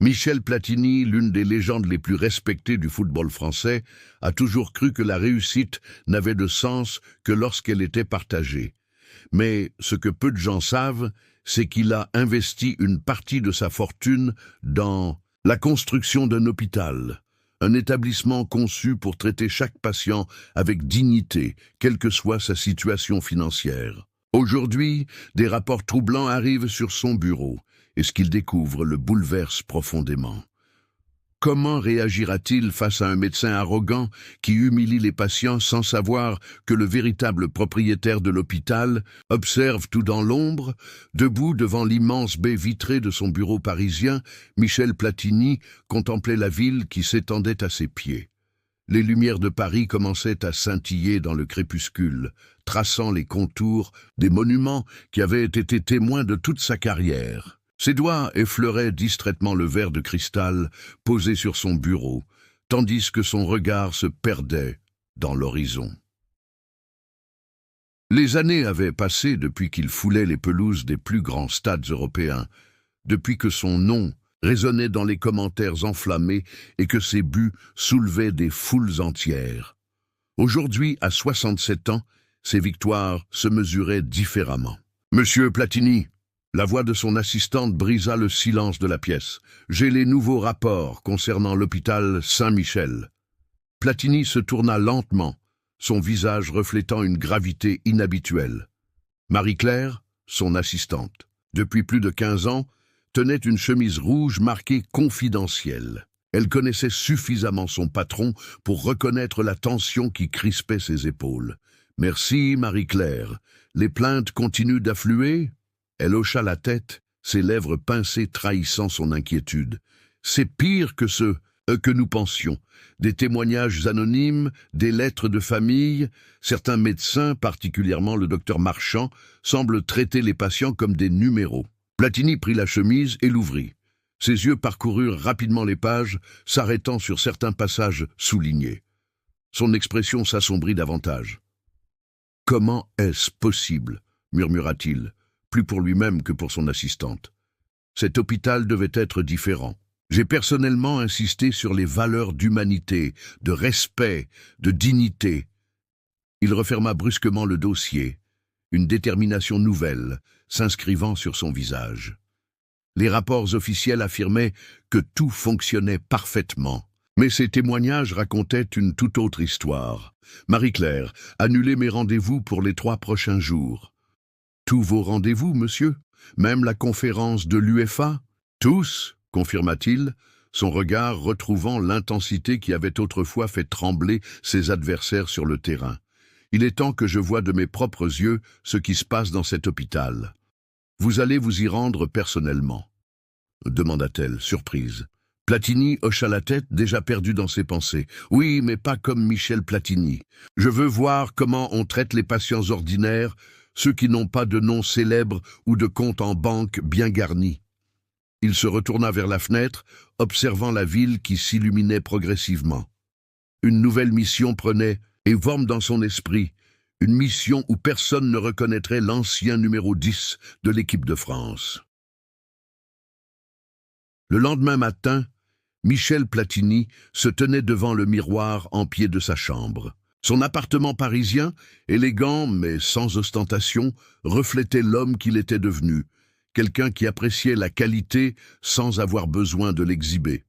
Michel Platini, l'une des légendes les plus respectées du football français, a toujours cru que la réussite n'avait de sens que lorsqu'elle était partagée. Mais ce que peu de gens savent, c'est qu'il a investi une partie de sa fortune dans la construction d'un hôpital, un établissement conçu pour traiter chaque patient avec dignité, quelle que soit sa situation financière. Aujourd'hui, des rapports troublants arrivent sur son bureau, et ce qu'il découvre le bouleverse profondément. Comment réagira-t-il face à un médecin arrogant qui humilie les patients sans savoir que le véritable propriétaire de l'hôpital observe tout dans l'ombre? Debout devant l'immense baie vitrée de son bureau parisien, Michel Platini contemplait la ville qui s'étendait à ses pieds. Les lumières de Paris commençaient à scintiller dans le crépuscule, traçant les contours des monuments qui avaient été témoins de toute sa carrière. Ses doigts effleuraient distraitement le verre de cristal posé sur son bureau, tandis que son regard se perdait dans l'horizon. Les années avaient passé depuis qu'il foulait les pelouses des plus grands stades européens, depuis que son nom résonnait dans les commentaires enflammés et que ses buts soulevaient des foules entières. Aujourd'hui, à 67 ans, ses victoires se mesuraient différemment. « Monsieur Platini !» La voix de son assistante brisa le silence de la pièce. « J'ai les nouveaux rapports concernant l'hôpital Saint-Michel. » Platini se tourna lentement, son visage reflétant une gravité inhabituelle. Marie-Claire, son assistante, depuis plus de 15 ans, tenait une chemise rouge marquée « confidentielle ». Elle connaissait suffisamment son patron pour reconnaître la tension qui crispait ses épaules. « Merci, Marie-Claire. Les plaintes continuent d'affluer ?» Elle hocha la tête, ses lèvres pincées trahissant son inquiétude. « C'est pire que ce que nous pensions. Des témoignages anonymes, des lettres de famille. Certains médecins, particulièrement le docteur Marchand, semblent traiter les patients comme des numéros. » Platini prit la chemise et l'ouvrit. Ses yeux parcoururent rapidement les pages, s'arrêtant sur certains passages soulignés. Son expression s'assombrit davantage. « Comment est-ce possible ?» murmura-t-il, plus pour lui-même que pour son assistante. Cet hôpital devait être différent. J'ai personnellement insisté sur les valeurs d'humanité, de respect, de dignité. Il referma brusquement le dossier, une détermination nouvelle s'inscrivant sur son visage. Les rapports officiels affirmaient que tout fonctionnait parfaitement. Mais ces témoignages racontaient une toute autre histoire. « Marie-Claire, annulez mes rendez-vous pour les 3 prochains jours. » « Tous vos rendez-vous, monsieur? Même la conférence de l'UEFA? »« Tous, » confirma-t-il, son regard retrouvant l'intensité qui avait autrefois fait trembler ses adversaires sur le terrain. « Il est temps que je voie de mes propres yeux ce qui se passe dans cet hôpital. Vous allez vous y rendre personnellement ?» demanda-t-elle, surprise. Platini hocha la tête, déjà perdu dans ses pensées. « Oui, mais pas comme Michel Platini. Je veux voir comment on traite les patients ordinaires, ceux qui n'ont pas de nom célèbre ou de compte en banque bien garni. » Il se retourna vers la fenêtre, observant la ville qui s'illuminait progressivement. Une nouvelle mission prenait forme dans son esprit, une mission où personne ne reconnaîtrait l'ancien numéro 10 de l'équipe de France. Le lendemain matin, Michel Platini se tenait devant le miroir en pied de sa chambre. Son appartement parisien, élégant mais sans ostentation, reflétait l'homme qu'il était devenu, quelqu'un qui appréciait la qualité sans avoir besoin de l'exhiber.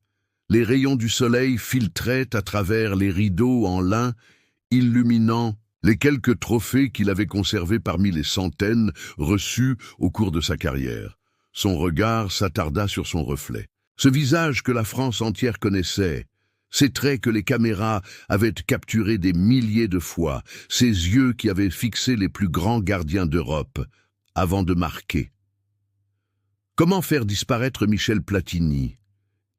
Les rayons du soleil filtraient à travers les rideaux en lin, illuminant les quelques trophées qu'il avait conservés parmi les centaines reçus au cours de sa carrière. Son regard s'attarda sur son reflet. Ce visage que la France entière connaissait, ces traits que les caméras avaient capturés des milliers de fois, ces yeux qui avaient fixé les plus grands gardiens d'Europe, avant de marquer. Comment faire disparaître Michel Platini?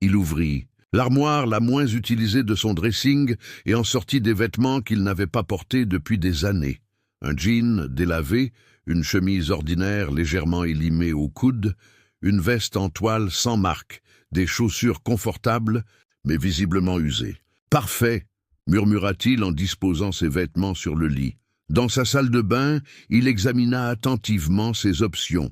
Il ouvrit l'armoire la moins utilisée de son dressing et en sortit des vêtements qu'il n'avait pas portés depuis des années. Un jean délavé, une chemise ordinaire légèrement élimée au coude, une veste en toile sans marque, des chaussures confortables, mais visiblement usées. « Parfait !» murmura-t-il en disposant ses vêtements sur le lit. Dans sa salle de bain, il examina attentivement ses options.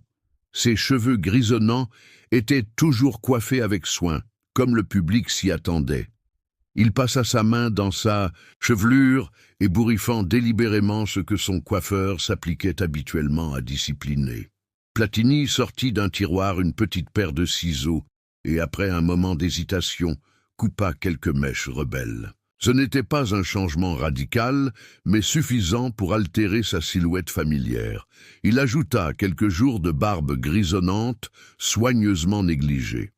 Ses cheveux grisonnants étaient toujours coiffés avec soin. comme le public s'y attendait. Il passa sa main dans sa chevelure, ébouriffant délibérément ce que son coiffeur s'appliquait habituellement à discipliner. Platini sortit d'un tiroir une petite paire de ciseaux et, après un moment d'hésitation, coupa quelques mèches rebelles. Ce n'était pas un changement radical, mais suffisant pour altérer sa silhouette familière. Il ajouta quelques jours de barbe grisonnante, soigneusement négligée.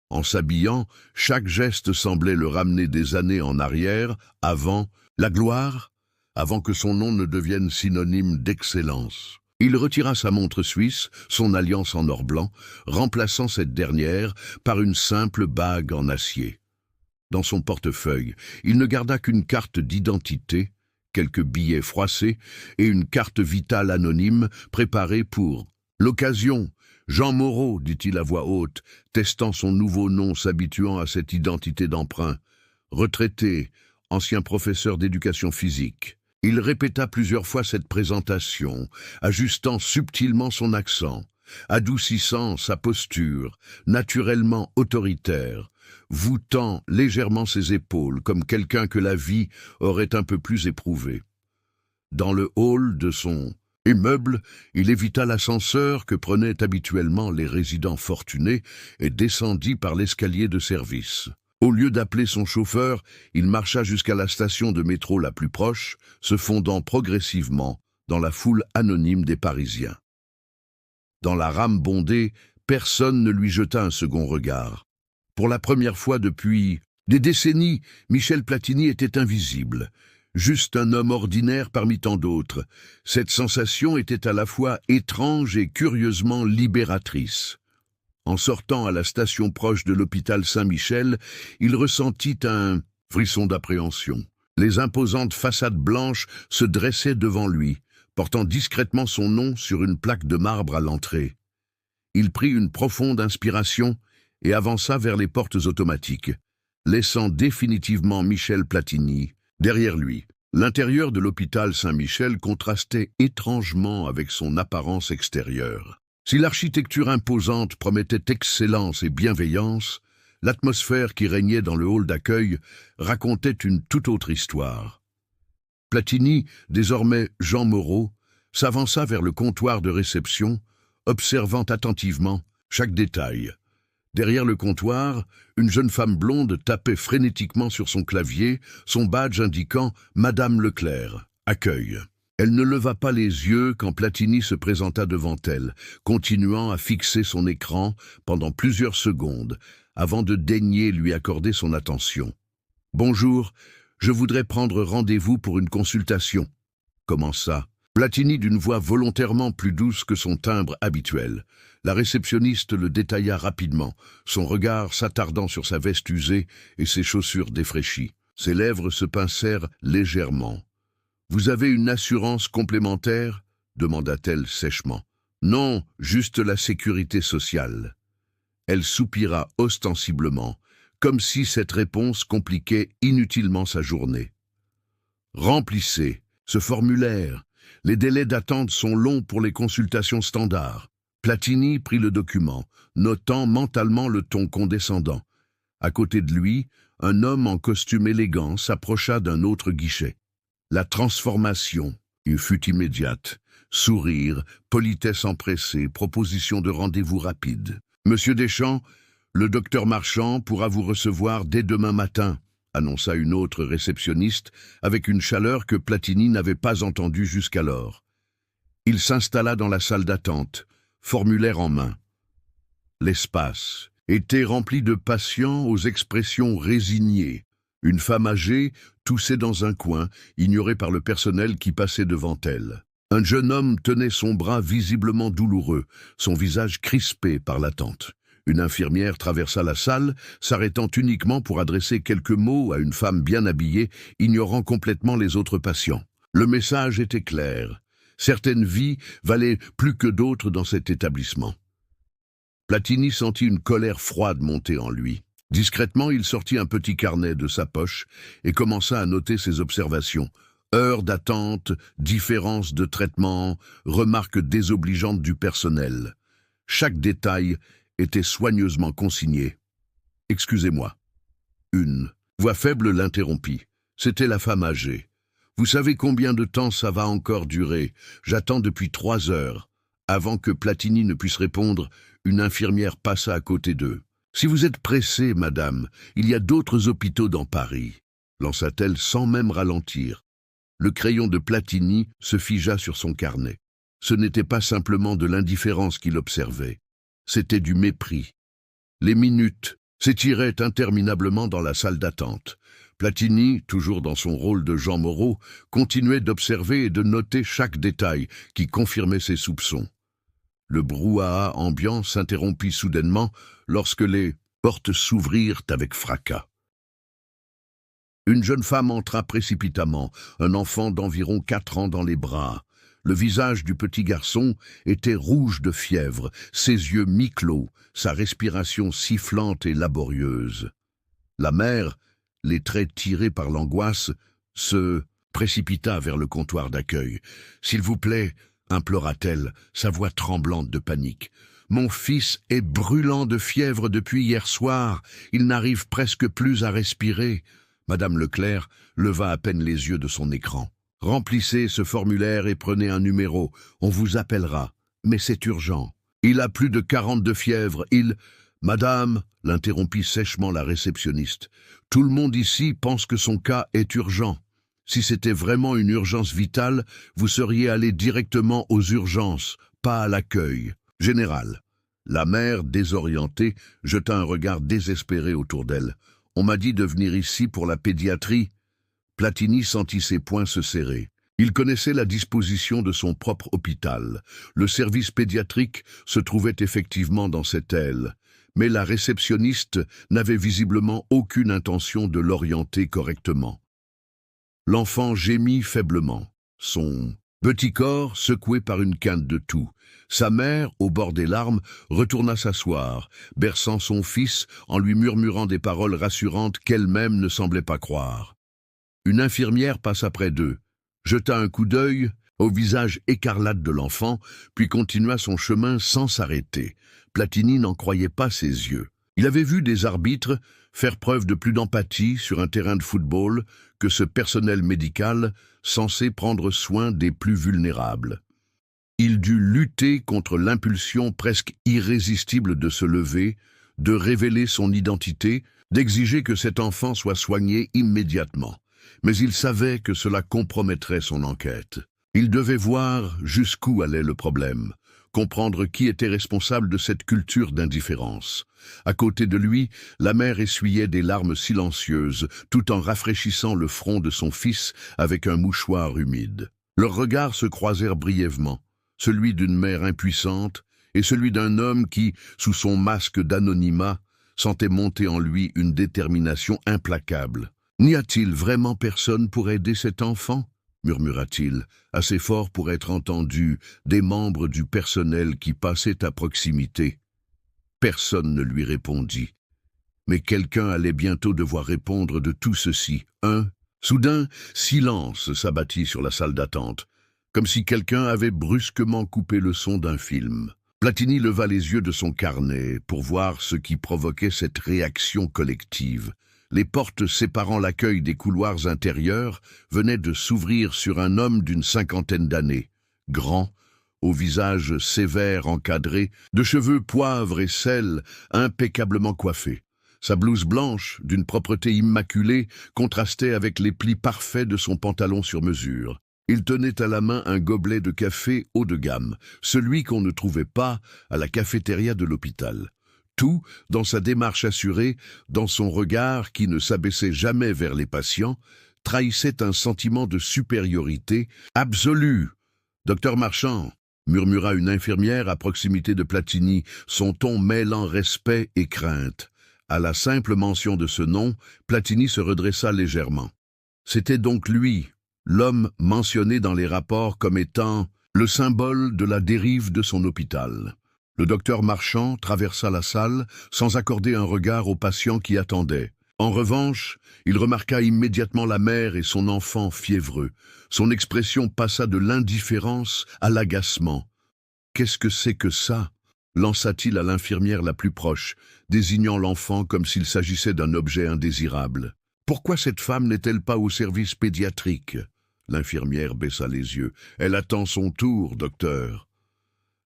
En s'habillant, chaque geste semblait le ramener des années en arrière, avant la gloire, avant que son nom ne devienne synonyme d'excellence. Il retira sa montre suisse, son alliance en or blanc, remplaçant cette dernière par une simple bague en acier. Dans son portefeuille, il ne garda qu'une carte d'identité, quelques billets froissés et une carte vitale anonyme préparée pour l'occasion. Jean Moreau, dit-il à voix haute, testant son nouveau nom, s'habituant à cette identité d'emprunt. Retraité, ancien professeur d'éducation physique. Il répéta plusieurs fois cette présentation, ajustant subtilement son accent, adoucissant sa posture, naturellement autoritaire, voûtant légèrement ses épaules, comme quelqu'un que la vie aurait un peu plus éprouvé. Dans le hall de son immeuble, il évita l'ascenseur que prenaient habituellement les résidents fortunés et descendit par l'escalier de service. Au lieu d'appeler son chauffeur, il marcha jusqu'à la station de métro la plus proche, se fondant progressivement dans la foule anonyme des Parisiens. Dans la rame bondée, personne ne lui jeta un second regard. Pour la première fois depuis des décennies, Michel Platini était invisible. Juste un homme ordinaire parmi tant d'autres. Cette sensation était à la fois étrange et curieusement libératrice. En sortant à la station proche de l'hôpital Saint-Michel, il ressentit un frisson d'appréhension. Les imposantes façades blanches se dressaient devant lui, portant discrètement son nom sur une plaque de marbre à l'entrée. Il prit une profonde inspiration et avança vers les portes automatiques, laissant définitivement Michel Platini derrière lui. L'intérieur de l'hôpital Saint-Michel contrastait étrangement avec son apparence extérieure. Si l'architecture imposante promettait excellence et bienveillance, l'atmosphère qui régnait dans le hall d'accueil racontait une toute autre histoire. Platini, désormais Jean Moreau, s'avança vers le comptoir de réception, observant attentivement chaque détail. Derrière le comptoir, une jeune femme blonde tapait frénétiquement sur son clavier, son badge indiquant « Madame Leclerc, accueil ». Elle ne leva pas les yeux quand Platini se présenta devant elle, continuant à fixer son écran pendant plusieurs secondes, avant de daigner lui accorder son attention. « Bonjour, je voudrais prendre rendez-vous pour une consultation », commença Platini d'une voix volontairement plus douce que son timbre habituel. La réceptionniste le détailla rapidement, son regard s'attardant sur sa veste usée et ses chaussures défraîchies. Ses lèvres se pincèrent légèrement. « Vous avez une assurance complémentaire » demanda-t-elle sèchement. « Non, juste la sécurité sociale. » Elle soupira ostensiblement, comme si cette réponse compliquait inutilement sa journée. « Remplissez ce formulaire. Les délais d'attente sont longs pour les consultations standards. » Platini prit le document, notant mentalement le ton condescendant. À côté de lui, un homme en costume élégant s'approcha d'un autre guichet. La transformation fut immédiate. Sourire, politesse empressée, proposition de rendez-vous rapide. « Monsieur Deschamps, le docteur Marchand pourra vous recevoir dès demain matin », annonça une autre réceptionniste avec une chaleur que Platini n'avait pas entendue jusqu'alors. Il s'installa dans la salle d'attente, formulaire en main. L'espace était rempli de patients aux expressions résignées. Une femme âgée toussait dans un coin, ignorée par le personnel qui passait devant elle. Un jeune homme tenait son bras visiblement douloureux, son visage crispé par l'attente. Une infirmière traversa la salle, s'arrêtant uniquement pour adresser quelques mots à une femme bien habillée, ignorant complètement les autres patients. Le message était clair. Certaines vies valaient plus que d'autres dans cet établissement. Platini sentit une colère froide monter en lui. Discrètement, il sortit un petit carnet de sa poche et commença à noter ses observations. Heures d'attente, différences de traitement, remarques désobligeantes du personnel. Chaque détail était soigneusement consigné. Excusez-moi. Une voix faible l'interrompit. C'était la femme âgée. Vous savez combien de temps ça va encore durer? J'attends depuis 3 heures. Avant que Platini ne puisse répondre, une infirmière passa à côté d'eux. Si vous êtes pressée, madame, il y a d'autres hôpitaux dans Paris, lança-t-elle sans même ralentir. Le crayon de Platini se figea sur son carnet. Ce n'était pas simplement de l'indifférence qu'il observait, c'était du mépris. Les minutes s'étiraient interminablement dans la salle d'attente. Platini, toujours dans son rôle de Jean Moreau, continuait d'observer et de noter chaque détail qui confirmait ses soupçons. Le brouhaha ambiant s'interrompit soudainement lorsque les portes s'ouvrirent avec fracas. Une jeune femme entra précipitamment, un enfant d'environ 4 ans dans les bras. Le visage du petit garçon était rouge de fièvre, ses yeux mi-clos, sa respiration sifflante et laborieuse. La mère, les traits tirés par l'angoisse, se précipita vers le comptoir d'accueil. « S'il vous plaît » implora-t-elle, sa voix tremblante de panique. « Mon fils est brûlant de fièvre depuis hier soir. Il n'arrive presque plus à respirer. » Madame Leclerc leva à peine les yeux de son écran. « Remplissez ce formulaire et prenez un numéro. On vous appellera. Mais c'est urgent. Il a plus de 40 de fièvre. Il... » « Madame, » l'interrompit sèchement la réceptionniste, « tout le monde ici pense que son cas est urgent. Si c'était vraiment une urgence vitale, vous seriez allé directement aux urgences, pas à l'accueil. Général. » La mère, désorientée, jeta un regard désespéré autour d'elle. « On m'a dit de venir ici pour la pédiatrie. » Platini sentit ses poings se serrer. Il connaissait la disposition de son propre hôpital. Le service pédiatrique se trouvait effectivement dans cette aile. Mais la réceptionniste n'avait visiblement aucune intention de l'orienter correctement. L'enfant gémit faiblement, son petit corps secoué par une quinte de toux. Sa mère, au bord des larmes, retourna s'asseoir, berçant son fils en lui murmurant des paroles rassurantes qu'elle-même ne semblait pas croire. Une infirmière passa près d'eux, jeta un coup d'œil au visage écarlate de l'enfant, puis continua son chemin sans s'arrêter. Platini n'en croyait pas ses yeux. Il avait vu des arbitres faire preuve de plus d'empathie sur un terrain de football que ce personnel médical censé prendre soin des plus vulnérables. Il dut lutter contre l'impulsion presque irrésistible de se lever, de révéler son identité, d'exiger que cet enfant soit soigné immédiatement. Mais il savait que cela compromettrait son enquête. Il devait voir jusqu'où allait le problème, comprendre qui était responsable de cette culture d'indifférence. À côté de lui, la mère essuyait des larmes silencieuses, tout en rafraîchissant le front de son fils avec un mouchoir humide. Leurs regards se croisèrent brièvement, celui d'une mère impuissante et celui d'un homme qui, sous son masque d'anonymat, sentait monter en lui une détermination implacable. « N'y a-t-il vraiment personne pour aider cet enfant ?» murmura-t-il, assez fort pour être entendu des membres du personnel qui passaient à proximité. Personne ne lui répondit. Mais quelqu'un allait bientôt devoir répondre de tout ceci. Soudain, silence s'abattit sur la salle d'attente, comme si quelqu'un avait brusquement coupé le son d'un film. Platini leva les yeux de son carnet pour voir ce qui provoquait cette réaction collective. Les portes séparant l'accueil des couloirs intérieurs venaient de s'ouvrir sur un homme d'une 50aine d'années, grand, au visage sévère encadré, de cheveux poivre et sel, impeccablement coiffés. Sa blouse blanche, d'une propreté immaculée, contrastait avec les plis parfaits de son pantalon sur mesure. Il tenait à la main un gobelet de café haut de gamme, celui qu'on ne trouvait pas à la cafétéria de l'hôpital. Tout, dans sa démarche assurée, dans son regard qui ne s'abaissait jamais vers les patients, trahissait un sentiment de supériorité absolue. « Docteur Marchand !» murmura une infirmière à proximité de Platini, son ton mêlant respect et crainte. À la simple mention de ce nom, Platini se redressa légèrement. C'était donc lui, l'homme mentionné dans les rapports comme étant le symbole de la dérive de son hôpital. Le docteur Marchand traversa la salle sans accorder un regard aux patients qui attendaient. En revanche, il remarqua immédiatement la mère et son enfant fiévreux. Son expression passa de l'indifférence à l'agacement. « Qu'est-ce que c'est que ça ?» lança-t-il à l'infirmière la plus proche, désignant l'enfant comme s'il s'agissait d'un objet indésirable. « Pourquoi cette femme n'est-elle pas au service pédiatrique ?» L'infirmière baissa les yeux. « Elle attend son tour, docteur. »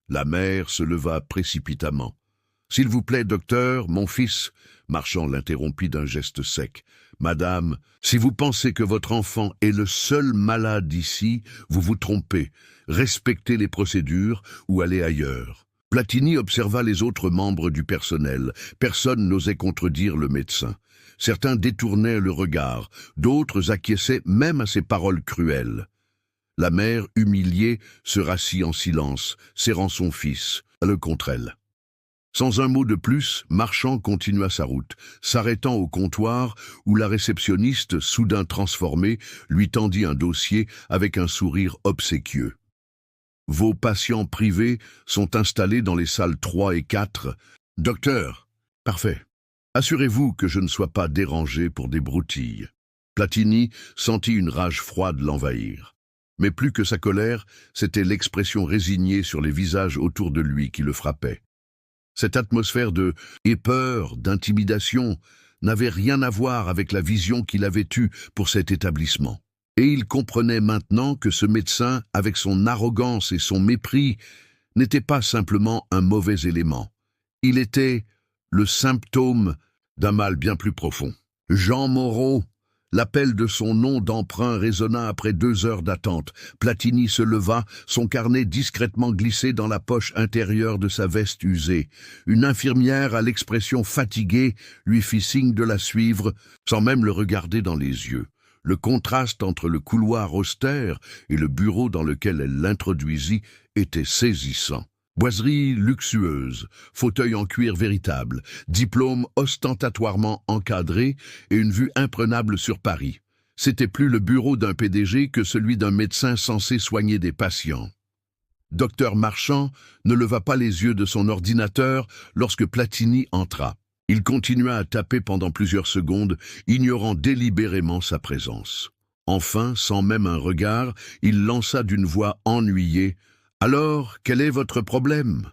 La mère se leva précipitamment. « S'il vous plaît, docteur, mon fils... » Marchand l'interrompit d'un geste sec. « Madame, si vous pensez que votre enfant est le seul malade ici, vous vous trompez. Respectez les procédures ou allez ailleurs. » Platini observa les autres membres du personnel. Personne n'osait contredire le médecin. Certains détournaient le regard, d'autres acquiesçaient même à ses paroles cruelles. La mère, humiliée, se rassit en silence, serrant son fils, le contre elle. Sans un mot de plus, Marchand continua sa route, s'arrêtant au comptoir où la réceptionniste, soudain transformée, lui tendit un dossier avec un sourire obséquieux. « Vos patients privés sont installés dans les salles 3 et 4. Docteur, parfait. Assurez-vous que je ne sois pas dérangé pour des broutilles. » Platini sentit une rage froide l'envahir. Mais plus que sa colère, c'était l'expression résignée sur les visages autour de lui qui le frappait. Cette atmosphère de peur, d'intimidation, n'avait rien à voir avec la vision qu'il avait eue pour cet établissement. Et il comprenait maintenant que ce médecin, avec son arrogance et son mépris, n'était pas simplement un mauvais élément. Il était le symptôme d'un mal bien plus profond. Jean Moreau. L'appel de son nom d'emprunt résonna après 2 heures d'attente. Platini se leva, son carnet discrètement glissé dans la poche intérieure de sa veste usée. Une infirmière, à l'expression fatiguée, lui fit signe de la suivre, sans même le regarder dans les yeux. Le contraste entre le couloir austère et le bureau dans lequel elle l'introduisit était saisissant. Boiserie luxueuse, fauteuil en cuir véritable, diplôme ostentatoirement encadré et une vue imprenable sur Paris. C'était plus le bureau d'un PDG que celui d'un médecin censé soigner des patients. Docteur Marchand ne leva pas les yeux de son ordinateur lorsque Platini entra. Il continua à taper pendant plusieurs secondes, ignorant délibérément sa présence. Enfin, sans même un regard, il lança d'une voix ennuyée: « Alors, quel est votre problème ?»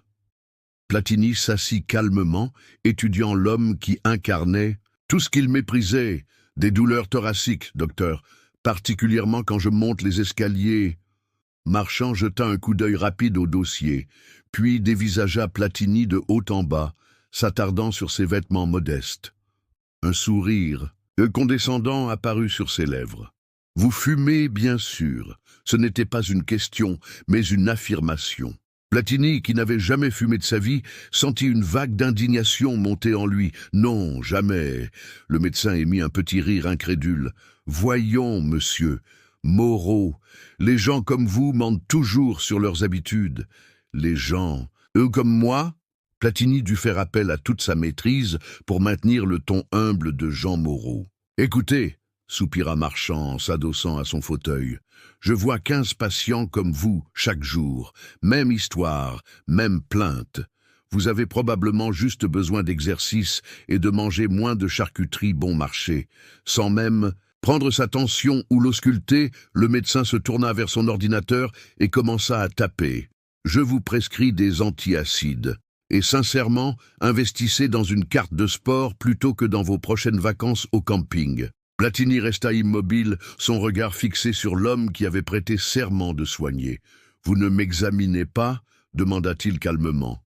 Platini s'assit calmement, étudiant l'homme qui incarnait tout ce qu'il méprisait, des douleurs thoraciques, docteur, particulièrement quand je monte les escaliers. Marchand jeta un coup d'œil rapide au dossier, puis dévisagea Platini de haut en bas, s'attardant sur ses vêtements modestes. Un sourire condescendant apparut sur ses lèvres. « Vous fumez, bien sûr. Ce n'était pas une question, mais une affirmation. » Platini, qui n'avait jamais fumé de sa vie, sentit une vague d'indignation monter en lui. « Non, jamais. » Le médecin émit un petit rire incrédule. « Voyons, monsieur. Moreau, les gens comme vous mentent toujours sur leurs habitudes. Les gens, eux comme moi ?» Platini dut faire appel à toute sa maîtrise pour maintenir le ton humble de Jean Moreau. « Écoutez, » soupira Marchand en s'adossant à son fauteuil, « je vois 15 patients comme vous chaque jour, même histoire, même plainte. Vous avez probablement juste besoin d'exercice et de manger moins de charcuterie bon marché. Sans même prendre sa tension ou l'ausculter, le médecin se tourna vers son ordinateur et commença à taper. Je vous prescris des antiacides. Et sincèrement, investissez dans une carte de sport plutôt que dans vos prochaines vacances au camping. » Platini resta immobile, son regard fixé sur l'homme qui avait prêté serment de soigner. « Vous ne m'examinez pas ?» demanda-t-il calmement.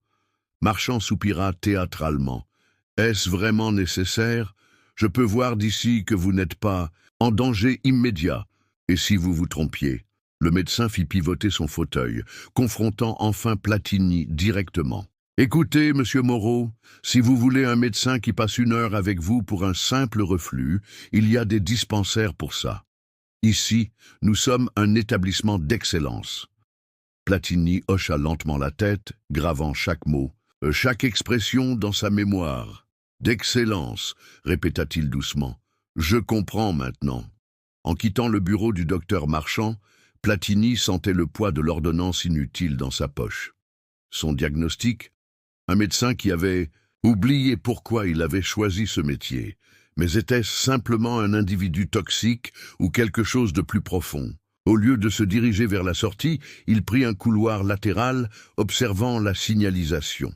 Marchand soupira théâtralement. « Est-ce vraiment nécessaire? Je peux voir d'ici que vous n'êtes pas en danger immédiat. Et si vous vous trompiez ?» Le médecin fit pivoter son fauteuil, confrontant enfin Platini directement. « Écoutez, monsieur Moreau, si vous voulez un médecin qui passe 1 heure avec vous pour un simple reflux, il y a des dispensaires pour ça. Ici, nous sommes un établissement d'excellence. » Platini hocha lentement la tête, gravant chaque mot, chaque expression dans sa mémoire. « D'excellence, » répéta-t-il doucement. « Je comprends maintenant. » En quittant le bureau du docteur Marchand, Platini sentait le poids de l'ordonnance inutile dans sa poche. Son diagnostic? Un médecin qui avait oublié pourquoi il avait choisi ce métier. Mais était-ce simplement un individu toxique ou quelque chose de plus profond? Au lieu de se diriger vers la sortie, il prit un couloir latéral, observant la signalisation.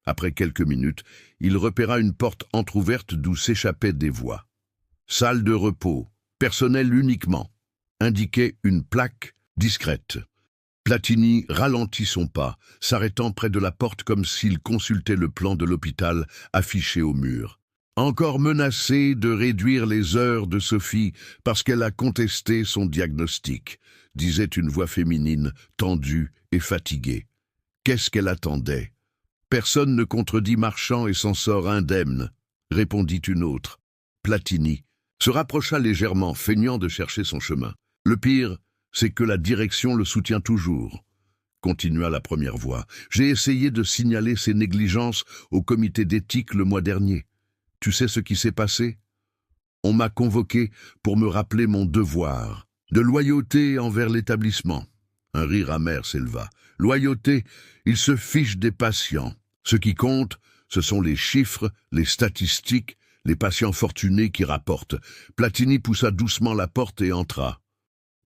Après quelques minutes, il repéra une porte entr'ouverte d'où s'échappaient des voix. Salle de repos, personnel uniquement, indiquait une plaque discrète. Platini ralentit son pas, s'arrêtant près de la porte comme s'il consultait le plan de l'hôpital affiché au mur. Encore menacé de réduire les heures de Sophie parce qu'elle a contesté son diagnostic, disait une voix féminine, tendue et fatiguée. Qu'est-ce qu'elle attendait? Personne ne contredit Marchand et s'en sort indemne, répondit une autre. Platini se rapprocha légèrement, feignant de chercher son chemin. Le pire, c'est que la direction le soutient toujours, continua la première voix. J'ai essayé de signaler ces négligences au comité d'éthique le mois dernier. Tu sais ce qui s'est passé? On m'a convoqué pour me rappeler mon devoir, de loyauté envers l'établissement. Un rire amer s'éleva. Loyauté, il se fiche des patients. Ce qui compte, ce sont les chiffres, les statistiques, les patients fortunés qui rapportent. Platini poussa doucement la porte et entra.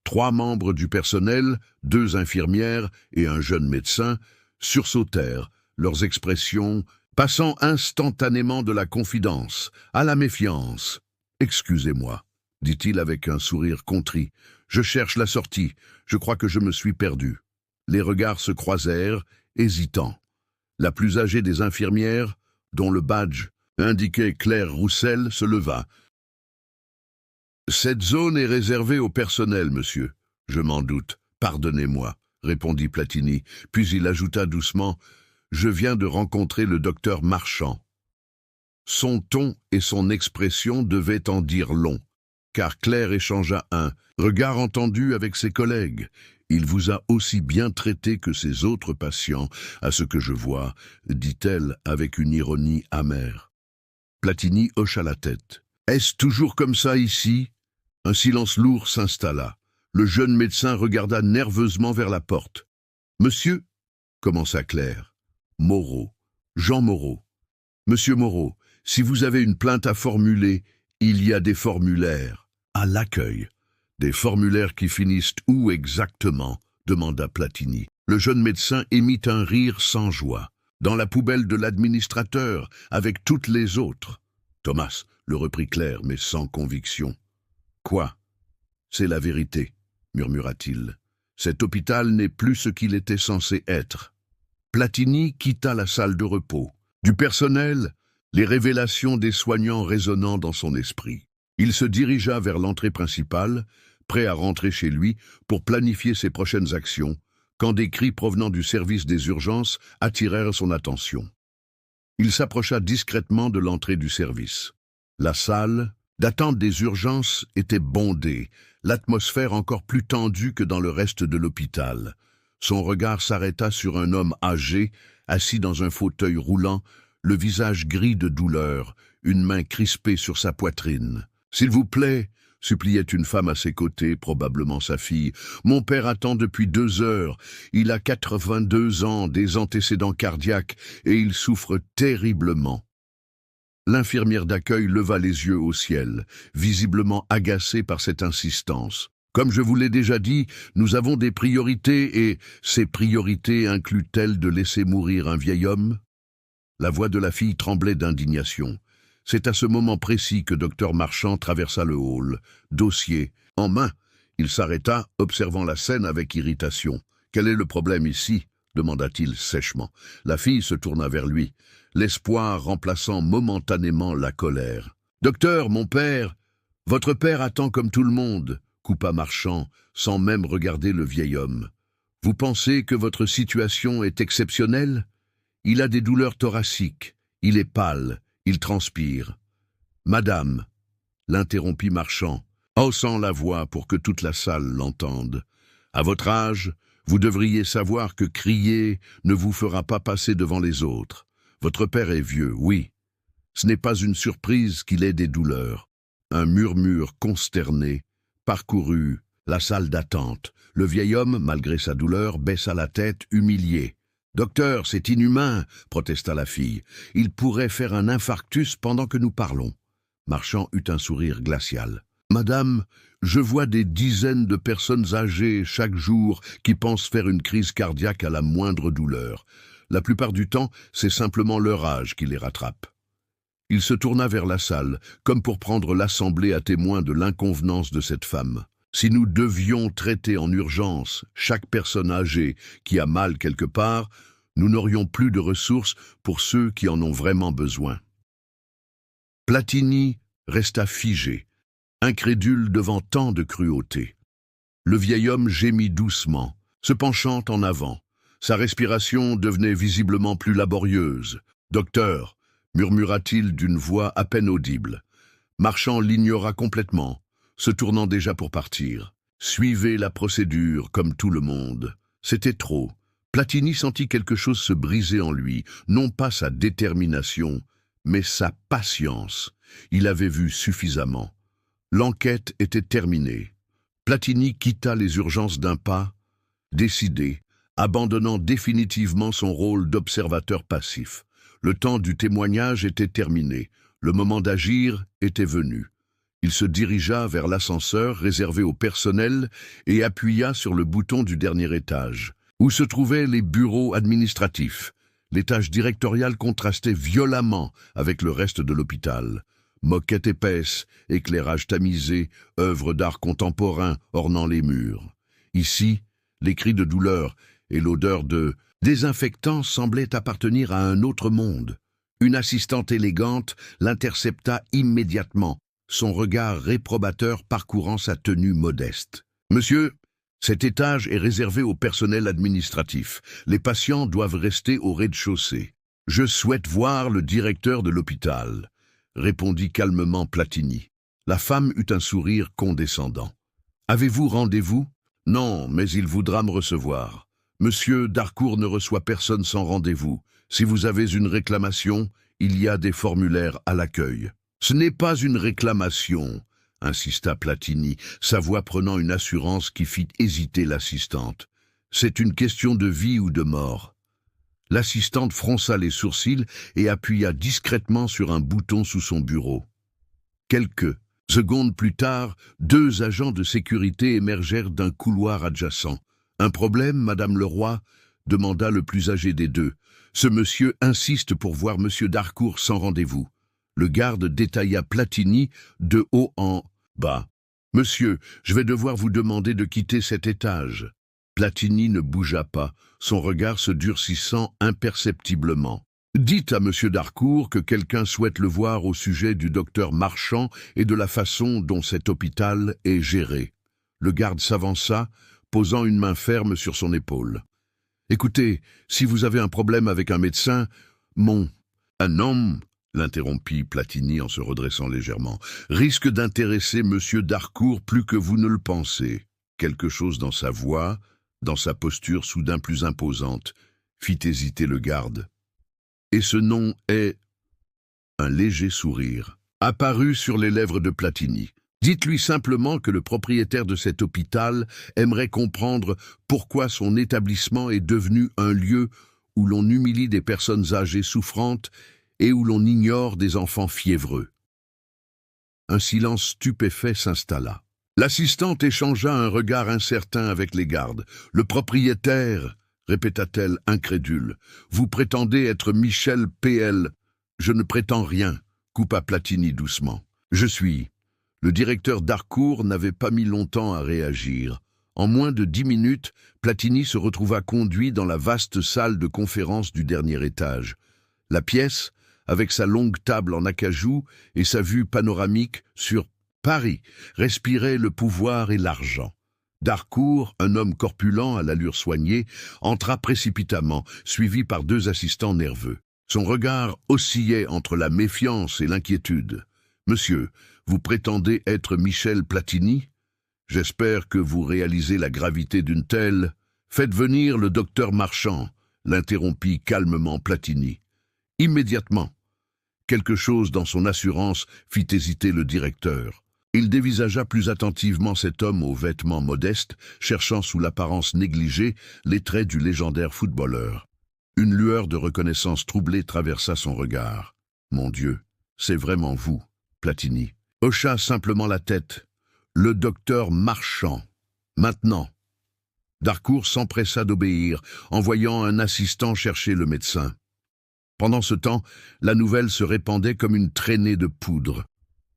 3 membres du personnel, 2 infirmières et un jeune médecin sursautèrent, leurs expressions passant instantanément de la confidence à la méfiance. « Excusez-moi », dit-il avec un sourire contrit. « Je cherche la sortie. Je crois que je me suis perdu. » Les regards se croisèrent, hésitants. La plus âgée des infirmières, dont le badge indiquait Claire Roussel, se leva. « Cette zone est réservée au personnel, monsieur. Je m'en doute. Pardonnez-moi, » répondit Platini, puis il ajouta doucement « Je viens de rencontrer le docteur Marchand. » Son ton et son expression devaient en dire long, car Claire échangea un regard entendu avec ses collègues. Il vous a aussi bien traité que ses autres patients, à ce que je vois, dit-elle avec une ironie amère. Platini hocha la tête. Est-ce toujours comme ça ici? Un silence lourd s'installa. Le jeune médecin regarda nerveusement vers la porte. Monsieur, commença Claire. Moreau, Jean Moreau. Monsieur Moreau, si vous avez une plainte à formuler, il y a des formulaires. À l'accueil. Des formulaires qui finissent où exactement? Demanda Platini. Le jeune médecin émit un rire sans joie. Dans la poubelle de l'administrateur, avec toutes les autres. Thomas, le reprit Claire, mais sans conviction. Quoi? C'est la vérité, murmura-t-il. Cet hôpital n'est plus ce qu'il était censé être. Platini quitta la salle de repos. Du personnel, les révélations des soignants résonnant dans son esprit. Il se dirigea vers l'entrée principale, prêt à rentrer chez lui pour planifier ses prochaines actions, quand des cris provenant du service des urgences attirèrent son attention. Il s'approcha discrètement de l'entrée du service. La salle d'attente des urgences était bondée, l'atmosphère encore plus tendue que dans le reste de l'hôpital. Son regard s'arrêta sur un homme âgé, assis dans un fauteuil roulant, le visage gris de douleur, une main crispée sur sa poitrine. « S'il vous plaît », suppliait une femme à ses côtés, probablement sa fille. « Mon père attend depuis 2 heures. Il a 82 ans, des antécédents cardiaques, et il souffre terriblement. » L'infirmière d'accueil leva les yeux au ciel, visiblement agacée par cette insistance. « Comme je vous l'ai déjà dit, nous avons des priorités, et ces priorités incluent-elles de laisser mourir un vieil homme ?» La voix de la fille tremblait d'indignation. C'est à ce moment précis que Dr Marchand traversa le hall. Dossier en main, il s'arrêta, observant la scène avec irritation. « Quel est le problème ici ?» demanda-t-il sèchement. La fille se tourna vers lui, l'espoir remplaçant momentanément la colère. « Docteur, mon père, votre père attend comme tout le monde !» coupa Marchand, sans même regarder le vieil homme. « Vous pensez que votre situation est exceptionnelle ? Il a des douleurs thoraciques, il est pâle, il transpire. »« Madame !» l'interrompit Marchand, haussant la voix pour que toute la salle l'entende. « À votre âge, vous devriez savoir que crier ne vous fera pas passer devant les autres. Votre père est vieux, oui. Ce n'est pas une surprise qu'il ait des douleurs. » Un murmure consterné parcourut la salle d'attente. Le vieil homme, malgré sa douleur, baissa la tête, humilié. « Docteur, c'est inhumain !» protesta la fille. « Il pourrait faire un infarctus pendant que nous parlons. » Marchand eut un sourire glacial. « Madame, je vois des dizaines de personnes âgées chaque jour qui pensent faire une crise cardiaque à la moindre douleur. La plupart du temps, c'est simplement leur âge qui les rattrape. Il se tourna vers la salle, comme pour prendre l'assemblée à témoin de l'inconvenance de cette femme. Si nous devions traiter en urgence chaque personne âgée qui a mal quelque part, nous n'aurions plus de ressources pour ceux qui en ont vraiment besoin. Platini resta figé, incrédule devant tant de cruauté. Le vieil homme gémit doucement, se penchant en avant. Sa respiration devenait visiblement plus laborieuse. « Docteur », murmura-t-il d'une voix à peine audible. Marchand l'ignora complètement, se tournant déjà pour partir. « Suivez la procédure, comme tout le monde. » C'était trop. Platini sentit quelque chose se briser en lui, non pas sa détermination, mais sa patience. Il avait vu suffisamment. L'enquête était terminée. Platini quitta les urgences d'un pas, décidé, abandonnant définitivement son rôle d'observateur passif. Le temps du témoignage était terminé. Le moment d'agir était venu. Il se dirigea vers l'ascenseur réservé au personnel et appuya sur le bouton du dernier étage, où se trouvaient les bureaux administratifs. L'étage directorial contrastait violemment avec le reste de l'hôpital. Moquette épaisse, éclairage tamisé, œuvres d'art contemporain ornant les murs. Ici, les cris de douleur et l'odeur de désinfectant semblaient appartenir à un autre monde. Une assistante élégante l'intercepta immédiatement, son regard réprobateur parcourant sa tenue modeste. « Monsieur, cet étage est réservé au personnel administratif. Les patients doivent rester au rez-de-chaussée. Je souhaite voir le directeur de l'hôpital, » répondit calmement Platini. La femme eut un sourire condescendant. « Avez-vous rendez-vous ? » ?»« Non, mais il voudra me recevoir. Monsieur Darcourt ne reçoit personne sans rendez-vous. Si vous avez une réclamation, il y a des formulaires à l'accueil. »« Ce n'est pas une réclamation, » insista Platini, sa voix prenant une assurance qui fit hésiter l'assistante. « C'est une question de vie ou de mort. » L'assistante fronça les sourcils et appuya discrètement sur un bouton sous son bureau. Quelques secondes plus tard, 2 agents de sécurité émergèrent d'un couloir adjacent. « Un problème, Madame Leroy ?» demanda le plus âgé des deux. « Ce monsieur insiste pour voir Monsieur Darcourt sans rendez-vous. » Le garde détailla Platini de haut en bas. « Monsieur, je vais devoir vous demander de quitter cet étage. » Platini ne bougea pas, son regard se durcissant imperceptiblement. « Dites à Monsieur Darcourt que quelqu'un souhaite le voir au sujet du docteur Marchand et de la façon dont cet hôpital est géré. » Le garde s'avança, posant une main ferme sur son épaule. « Écoutez, si vous avez un problème avec un médecin, un homme, l'interrompit Platini en se redressant légèrement, risque d'intéresser Monsieur Darcourt plus que vous ne le pensez. » Quelque chose dans sa voix, dans sa posture soudain plus imposante, fit hésiter le garde. « Et ce nom est... » Un léger sourire apparut sur les lèvres de Platini. « Dites-lui simplement que le propriétaire de cet hôpital aimerait comprendre pourquoi son établissement est devenu un lieu où l'on humilie des personnes âgées souffrantes et où l'on ignore des enfants fiévreux. » Un silence stupéfait s'installa. L'assistante échangea un regard incertain avec les gardes. « Le propriétaire, » répéta-t-elle incrédule. « Vous prétendez être Michel P.L. »« Je ne prétends rien, » coupa Platini doucement. « Je suis. » Le directeur Darcourt n'avait pas mis longtemps à réagir. En moins de 10 minutes, Platini se retrouva conduit dans la vaste salle de conférence du dernier étage. La pièce, avec sa longue table en acajou et sa vue panoramique sur Paris, respirait le pouvoir et l'argent. Darcourt, un homme corpulent à l'allure soignée, entra précipitamment, suivi par 2 assistants nerveux. Son regard oscillait entre la méfiance et l'inquiétude. « Monsieur, vous prétendez être Michel Platini ? J'espère que vous réalisez la gravité d'une telle... » « Faites venir le docteur Marchand », l'interrompit calmement Platini. « Immédiatement. » Quelque chose dans son assurance fit hésiter le directeur. Il dévisagea plus attentivement cet homme aux vêtements modestes, cherchant sous l'apparence négligée les traits du légendaire footballeur. Une lueur de reconnaissance troublée traversa son regard. « Mon Dieu, c'est vraiment vous, Platini. » Hocha simplement la tête. « Le docteur Marchand. Maintenant. » Darcourt s'empressa d'obéir, en voyant un assistant chercher le médecin. Pendant ce temps, la nouvelle se répandait comme une traînée de poudre.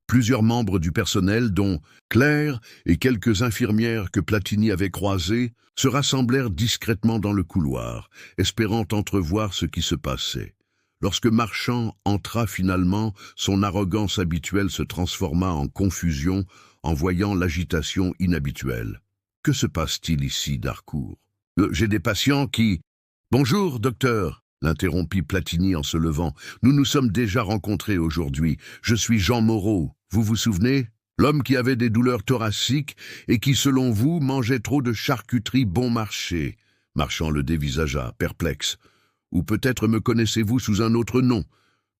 Plusieurs membres du personnel, dont Claire et quelques infirmières que Platini avait croisées, se rassemblèrent discrètement dans le couloir, espérant entrevoir ce qui se passait. Lorsque Marchand entra finalement, son arrogance habituelle se transforma en confusion en voyant l'agitation inhabituelle. « Que se passe-t-il ici, Darcourt ? J'ai des patients qui... »« Bonjour, docteur !» l'interrompit Platini en se levant. « Nous nous sommes déjà rencontrés aujourd'hui. Je suis Jean Moreau. Vous vous souvenez ? L'homme qui avait des douleurs thoraciques et qui, selon vous, mangeait trop de charcuterie bon marché. » Marchand le dévisagea, perplexe. « Ou peut-être me connaissez-vous sous un autre nom ?»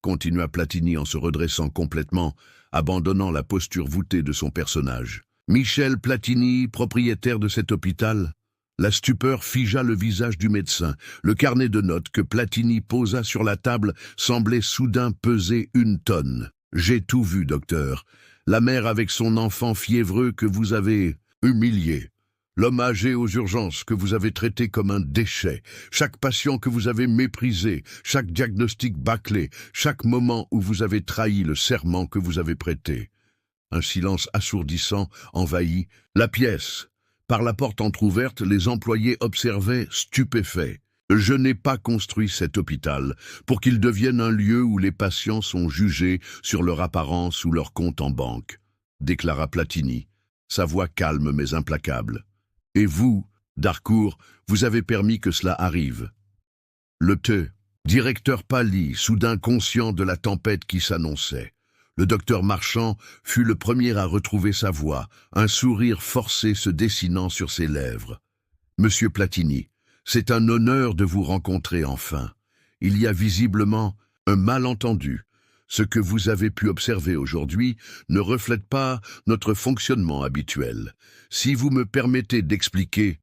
continua Platini en se redressant complètement, abandonnant la posture voûtée de son personnage. « Michel Platini, propriétaire de cet hôpital ?» La stupeur figea le visage du médecin. Le carnet de notes que Platini posa sur la table semblait soudain peser 1 tonne. « J'ai tout vu, docteur. La mère avec son enfant fiévreux que vous avez humilié. L'homme âgé aux urgences que vous avez traité comme un déchet. Chaque patient que vous avez méprisé. Chaque diagnostic bâclé. Chaque moment où vous avez trahi le serment que vous avez prêté. » Un silence assourdissant envahit la pièce. Par la porte entr'ouverte, les employés observaient stupéfaits. « Je n'ai pas construit cet hôpital pour qu'il devienne un lieu où les patients sont jugés sur leur apparence ou leur compte en banque, » déclara Platini, sa voix calme mais implacable. « Et vous, Darcourt, vous avez permis que cela arrive. » Le directeur pâlit, soudain conscient de la tempête qui s'annonçait. Le docteur Marchand fut le premier à retrouver sa voix, un sourire forcé se dessinant sur ses lèvres. « Monsieur Platini, c'est un honneur de vous rencontrer enfin. Il y a visiblement un malentendu. Ce que vous avez pu observer aujourd'hui ne reflète pas notre fonctionnement habituel. Si vous me permettez d'expliquer... »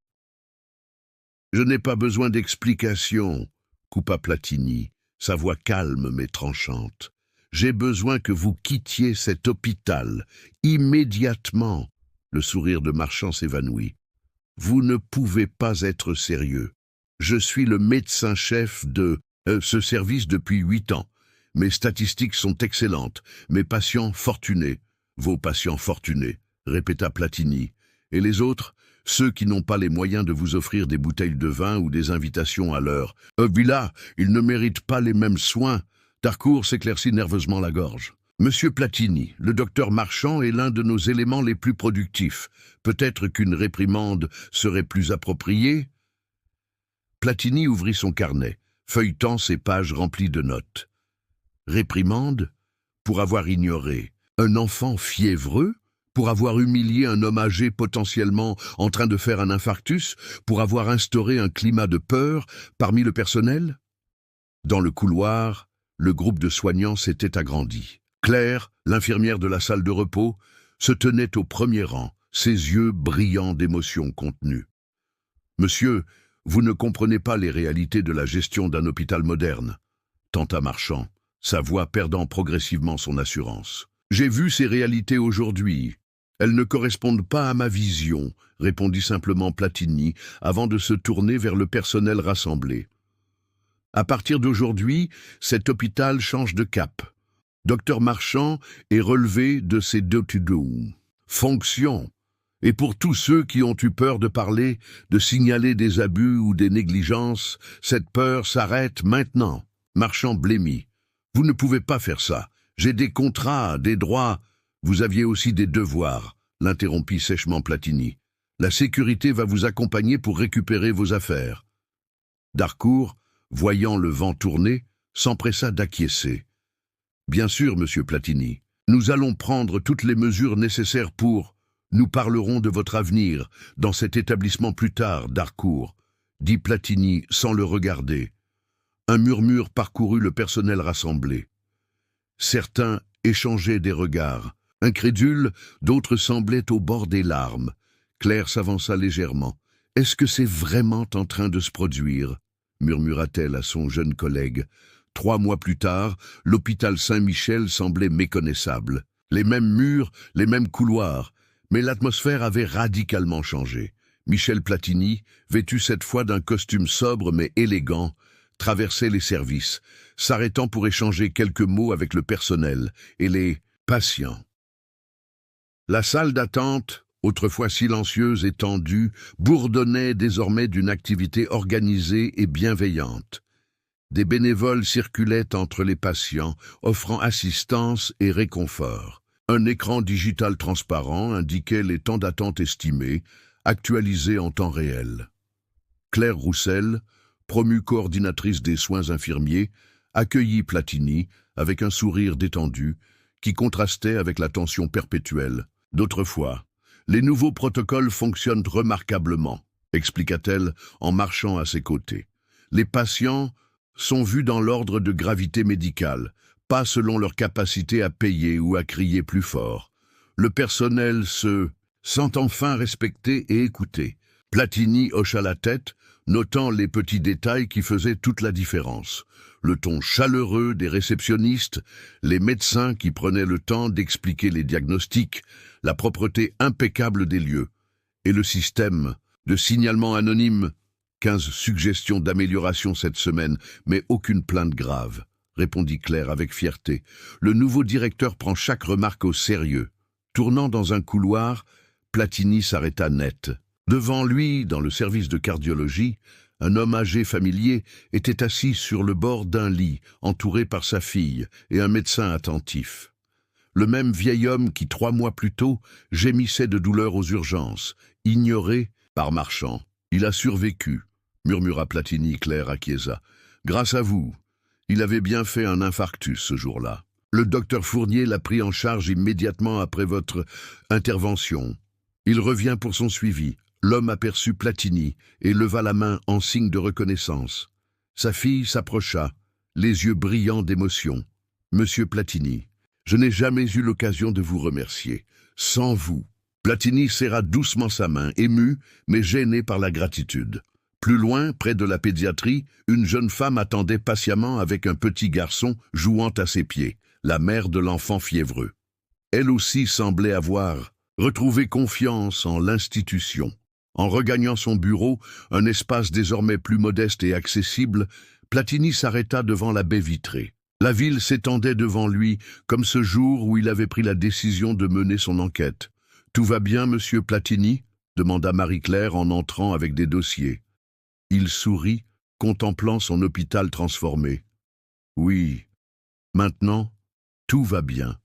« Je n'ai pas besoin d'explication, » coupa Platini, sa voix calme mais tranchante. « J'ai besoin que vous quittiez cet hôpital, immédiatement. » Le sourire de Marchand s'évanouit. « Vous ne pouvez pas être sérieux. Je suis le médecin-chef de ce service depuis 8 ans. Mes statistiques sont excellentes, mes patients fortunés. »« Vos patients fortunés, » répéta Platini. « Et les autres ? Ceux qui n'ont pas les moyens de vous offrir des bouteilles de vin ou des invitations à leur villa, ils ne méritent pas les mêmes soins. » Darcourt s'éclaircit nerveusement la gorge. « Monsieur Platini, le docteur Marchand est l'un de nos éléments les plus productifs. Peut-être qu'une réprimande serait plus appropriée ?» Platini ouvrit son carnet, feuilletant ses pages remplies de notes. « Réprimande ? Pour avoir ignoré un enfant fiévreux ? Pour avoir humilié un homme âgé potentiellement en train de faire un infarctus? Pour avoir instauré un climat de peur parmi le personnel ?» Dans le couloir, le groupe de soignants s'était agrandi. Claire, l'infirmière de la salle de repos, se tenait au premier rang, ses yeux brillants d'émotion contenue. « Monsieur, vous ne comprenez pas les réalités de la gestion d'un hôpital moderne, » tenta Marchand, sa voix perdant progressivement son assurance. « J'ai vu ces réalités aujourd'hui. Elles ne correspondent pas à ma vision, » répondit simplement Platini, avant de se tourner vers le personnel rassemblé. « À partir d'aujourd'hui, cet hôpital change de cap. Docteur Marchand est relevé de ses deux fonctions. Et pour tous ceux qui ont eu peur de parler, de signaler des abus ou des négligences, cette peur s'arrête maintenant. » Marchand blêmit. « Vous ne pouvez pas faire ça. J'ai des contrats, des droits. » « Vous aviez aussi des devoirs, » l'interrompit sèchement Platini. « La sécurité va vous accompagner pour récupérer vos affaires. » Darcourt, voyant le vent tourner, s'empressa d'acquiescer. « Bien sûr, monsieur Platini. Nous allons prendre toutes les mesures nécessaires pour... Nous parlerons de votre avenir dans cet établissement plus tard, Darcourt, » dit Platini sans le regarder. Un murmure parcourut le personnel rassemblé. Certains échangeaient des regards. Incrédules, d'autres semblaient au bord des larmes. Claire s'avança légèrement. « Est-ce que c'est vraiment en train de se produire ?» murmura-t-elle à son jeune collègue. 3 mois plus tard, l'hôpital Saint-Michel semblait méconnaissable. Les mêmes murs, les mêmes couloirs, mais l'atmosphère avait radicalement changé. Michel Platini, vêtu cette fois d'un costume sobre mais élégant, traversait les services, s'arrêtant pour échanger quelques mots avec le personnel et les patients. La salle d'attente, autrefois silencieuse et tendue, bourdonnait désormais d'une activité organisée et bienveillante. Des bénévoles circulaient entre les patients, offrant assistance et réconfort. Un écran digital transparent indiquait les temps d'attente estimés, actualisés en temps réel. Claire Roussel, promue coordinatrice des soins infirmiers, accueillit Platini avec un sourire détendu qui contrastait avec la tension perpétuelle d'autrefois. Les nouveaux protocoles fonctionnent remarquablement, expliqua-t-elle en marchant à ses côtés. Les patients sont vus dans l'ordre de gravité médicale, pas selon leur capacité à payer ou à crier plus fort. Le personnel se sent enfin respecté et écouté. Platini hocha la tête, notant les petits détails qui faisaient toute la différence. Le ton chaleureux des réceptionnistes, les médecins qui prenaient le temps d'expliquer les diagnostics, la propreté impeccable des lieux, et le système de signalement anonyme. 15 suggestions d'amélioration cette semaine, mais aucune plainte grave, répondit Claire avec fierté. Le nouveau directeur prend chaque remarque au sérieux. Tournant dans un couloir, Platini s'arrêta net. Devant lui, dans le service de cardiologie, un homme âgé familier était assis sur le bord d'un lit, entouré par sa fille et un médecin attentif. Le même vieil homme qui, 3 mois plus tôt, gémissait de douleur aux urgences, ignoré par Marchand. Il a survécu, murmura Platini. Claire acquiesça. Grâce à vous, il avait bien fait un infarctus ce jour-là. Le docteur Fournier l'a pris en charge immédiatement après votre intervention. Il revient pour son suivi. L'homme aperçut Platini et leva la main en signe de reconnaissance. Sa fille s'approcha, les yeux brillants d'émotion. « Monsieur Platini, je n'ai jamais eu l'occasion de vous remercier. Sans vous. » Platini serra doucement sa main, ému, mais gêné par la gratitude. Plus loin, près de la pédiatrie, une jeune femme attendait patiemment avec un petit garçon jouant à ses pieds, la mère de l'enfant fiévreux. Elle aussi semblait avoir retrouvé confiance en l'institution. En regagnant son bureau, un espace désormais plus modeste et accessible, Platini s'arrêta devant la baie vitrée. La ville s'étendait devant lui, comme ce jour où il avait pris la décision de mener son enquête. « Tout va bien, monsieur Platini ?» demanda Marie-Claire en entrant avec des dossiers. Il sourit, contemplant son hôpital transformé. « Oui, maintenant, tout va bien. »